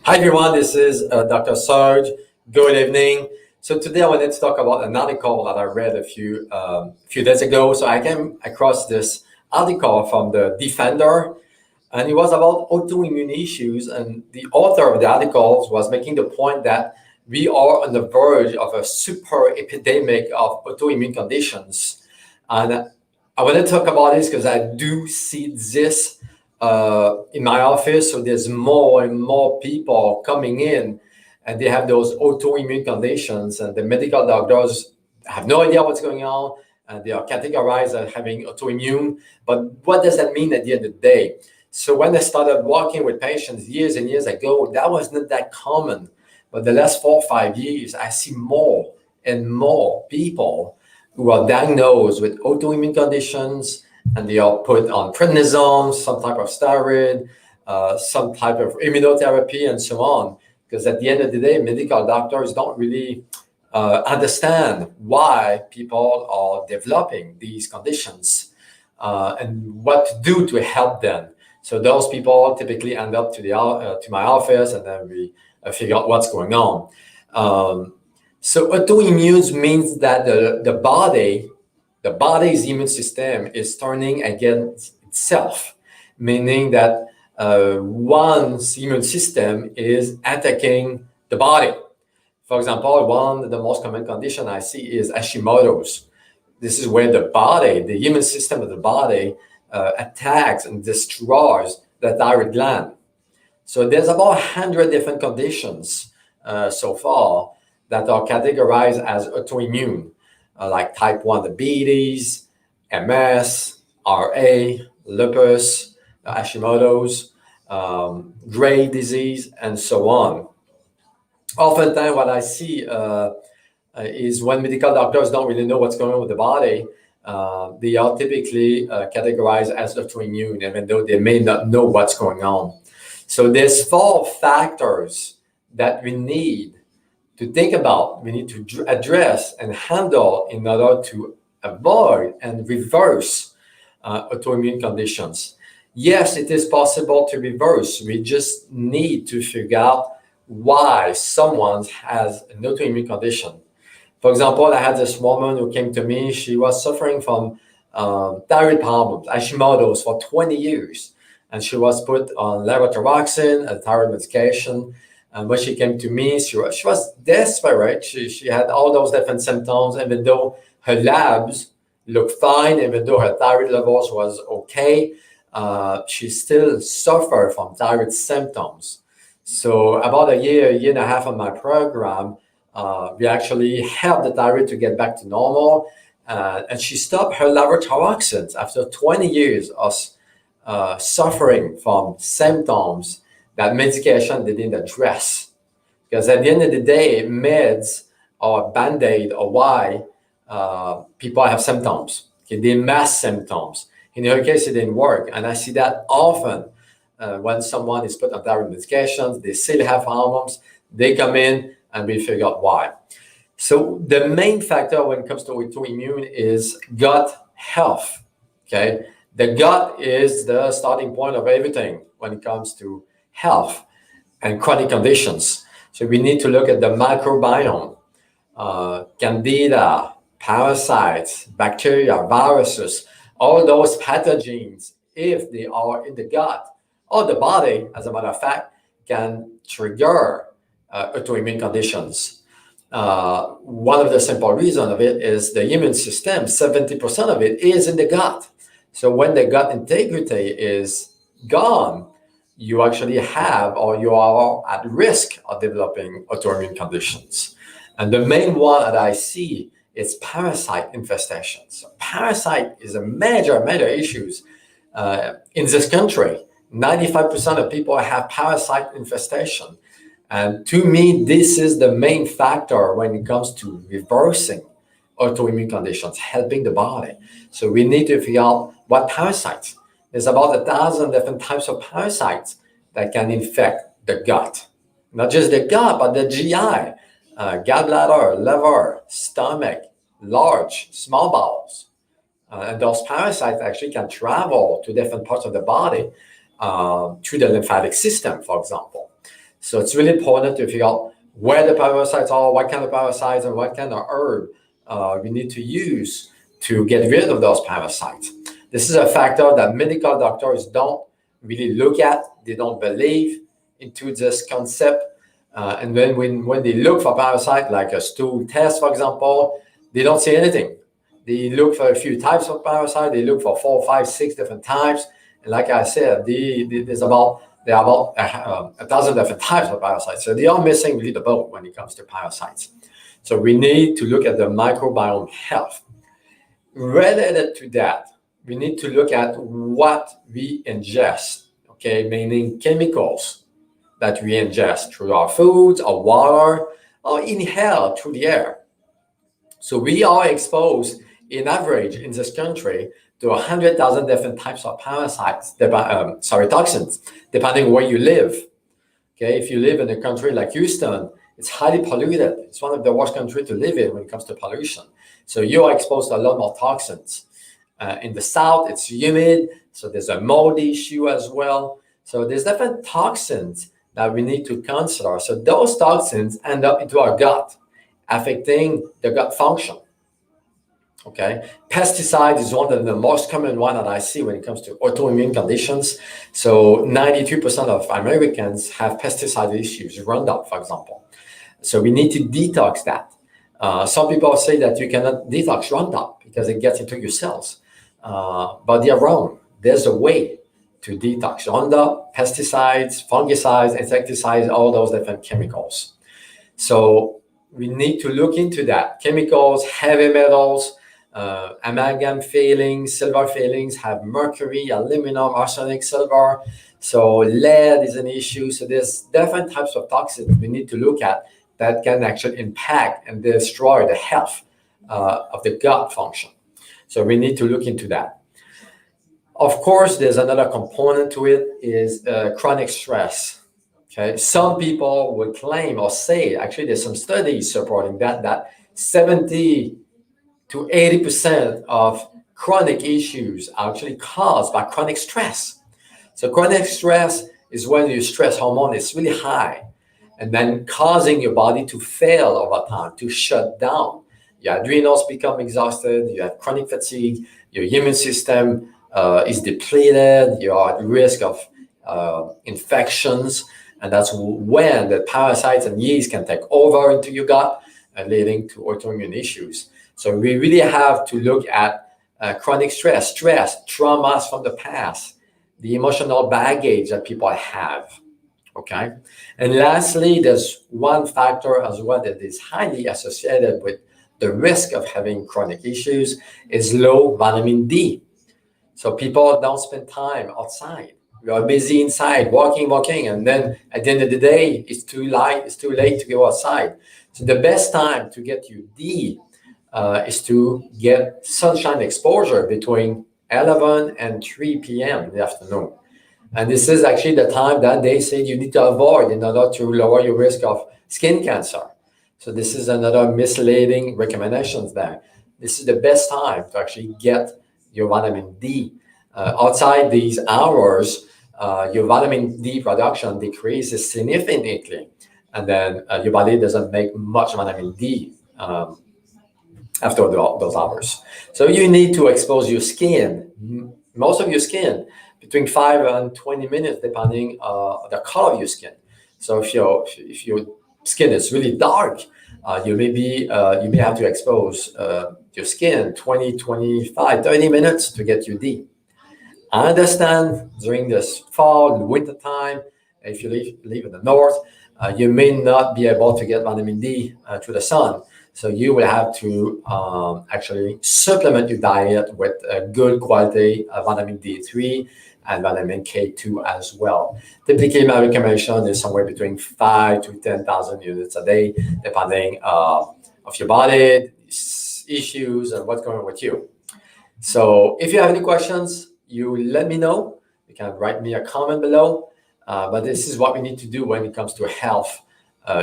Hi everyone, this is Dr. Serge. Good evening. So today I wanted to talk about an article that I read a few days ago. So I came across this article from the Defender, and it was about autoimmune issues. And the author of the article was making the point that we are on the verge of a super-epidemic of autoimmune conditions. And I want to talk about this because I do see this in my office. So there's more and more people coming in and they have those autoimmune conditions, and the medical doctors have no idea what's going on, and they are categorized as having autoimmune. But what does that mean at the end of the day? So when I started working with patients years and years ago, that was not that common. But the last 4 or 5 years, I see more and more people who are diagnosed with autoimmune conditions, and they are put on prednisone, some type of steroid, some type of immunotherapy, and so on. Because at the end of the day, medical doctors don't really understand why people are developing these conditions and what to do to help them. So those people typically end up to my office, and then we figure out what's going on. So autoimmune means that the body's immune system is turning against itself, meaning that one's immune system is attacking the body. For example, one of the most common condition I see is Hashimoto's. This is where the immune system of the body attacks and destroys the thyroid gland. So there's about 100 different conditions so far that are categorized as autoimmune, like type 1 diabetes, MS, RA, lupus, Hashimoto's, Graves' disease, and so on. Oftentimes, what I see is when medical doctors don't really know what's going on with the body, they are typically categorized as autoimmune, even though they may not know what's going on. So there's 4 factors that we need to think about, we need to address and handle in order to avoid and reverse autoimmune conditions. Yes, it is possible to reverse. We just need to figure out why someone has an autoimmune condition. For example, I had this woman who came to me. She was suffering from thyroid problems, Hashimoto's, for 20 years. And she was put on levothyroxine, a thyroid medication. And when she came to me, she was desperate. She had all those different symptoms, even though her labs looked fine, even though her thyroid levels was okay, she still suffered from thyroid symptoms. So about a year and a half of my program, we actually helped the thyroid to get back to normal. And she stopped her levothyroxine after 20 years of suffering from symptoms that medication didn't address. Because at the end of the day, meds are a Band-Aid or why people have symptoms. Okay, they mask symptoms. In her case, it didn't work. And I see that often when someone is put on thyroid medications, they still have problems, they come in and we figure out why. So the main factor when it comes to autoimmune is gut health, okay? The gut is the starting point of everything when it comes to health and chronic conditions. So we need to look at the microbiome, candida, parasites, bacteria, viruses, all those pathogens, if they are in the gut or the body, as a matter of fact, can trigger autoimmune conditions. One of the simple reasons of it is the immune system, 70% of it is in the gut. So when the gut integrity is gone, you actually have, or you are at risk of developing autoimmune conditions. And the main one that I see is parasite infestations. So parasite is a major issue in this country. 95% of people have parasite infestation. And to me, this is the main factor when it comes to reversing autoimmune conditions, helping the body. So we need to figure out what parasites. There's about 1,000 different types of parasites that can infect the gut. Not just the gut, but the GI, gallbladder, liver, stomach, large, small bowels. And those parasites actually can travel to different parts of the body through the lymphatic system, for example. So it's really important to figure out where the parasites are, what kind of parasites, and what kind of herb we need to use to get rid of those parasites. This is a factor that medical doctors don't really look at. They don't believe into this concept. And then when they look for parasite, like a stool test, for example, they don't see anything. They look for a few types of parasite. They look for 4, 5, 6 different types. And like I said, there are about 1,000 different types of parasites. So they are missing really the boat when it comes to parasites. So we need to look at the microbiome health. Related to that, we need to look at what we ingest, okay, meaning chemicals that we ingest through our foods, our water, or inhale through the air. So we are exposed, in average, in this country, to 100,000 different types of parasites, toxins, depending where you live. Okay, if you live in a country like Houston, it's highly polluted. It's one of the worst countries to live in when it comes to pollution. So you are exposed to a lot more toxins. In the South, it's humid, so there's a mold issue as well. So there's different toxins that we need to consider. So those toxins end up into our gut, affecting the gut function. Okay, pesticide is one of the most common one that I see when it comes to autoimmune conditions. So 92% of Americans have pesticide issues, Roundup, for example. So we need to detox that. Some people say that you cannot detox Roundup because it gets into your cells, but they're wrong. There's a way to detox Roundup, pesticides, fungicides, insecticides, all those different chemicals. So we need to look into that. Chemicals, heavy metals, amalgam failings, silver failings have mercury, aluminum, arsenic, silver. So lead is an issue. So there's different types of toxins we need to look at that can actually impact and destroy the health of the gut function. So we need to look into that. Of course, there's another component to it is chronic stress. Okay, some people will claim or say, actually there's some studies supporting that 70 to 80% of chronic issues are actually caused by chronic stress. So chronic stress is when your stress hormone is really high and then causing your body to fail over time, to shut down. Your adrenals become exhausted, you have chronic fatigue, your immune system is depleted, you're at risk of infections, and that's when the parasites and yeast can take over into your gut and leading to autoimmune issues. So we really have to look at chronic stress, traumas from the past, the emotional baggage that people have, okay? And lastly, there's one factor as well that is highly associated with the risk of having chronic issues is low vitamin D. So people don't spend time outside. We are busy inside, walking, and then at the end of the day, it's too late to go outside. So the best time to get your D is to get sunshine exposure between 11 and 3 p.m. in the afternoon. And this is actually the time that they say you need to avoid in order to lower your risk of skin cancer. So this is another misleading recommendations there. This is the best time to actually get your vitamin D. Outside these hours, your vitamin D production decreases significantly. And then your body doesn't make much vitamin D after those hours. So you need to expose your skin, most of your skin, between 5 and 20 minutes, depending on the color of your skin. So if your skin is really dark, you may have to expose your skin 20, 25, 30 minutes to get your D. I understand during this fall, winter time, if you live in the north, you may not be able to get vitamin D through the sun. So you will have to actually supplement your diet with a good quality vitamin D3 and vitamin K2 as well. Typically, my recommendation is somewhere between 5 to 10,000 units a day, depending of your body, issues, and what's going on with you. So if you have any questions, you let me know. You can write me a comment below. But this is what we need to do when it comes to health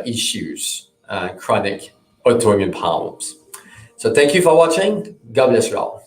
issues, chronic autoimmune problems. So thank you for watching. God bless you all.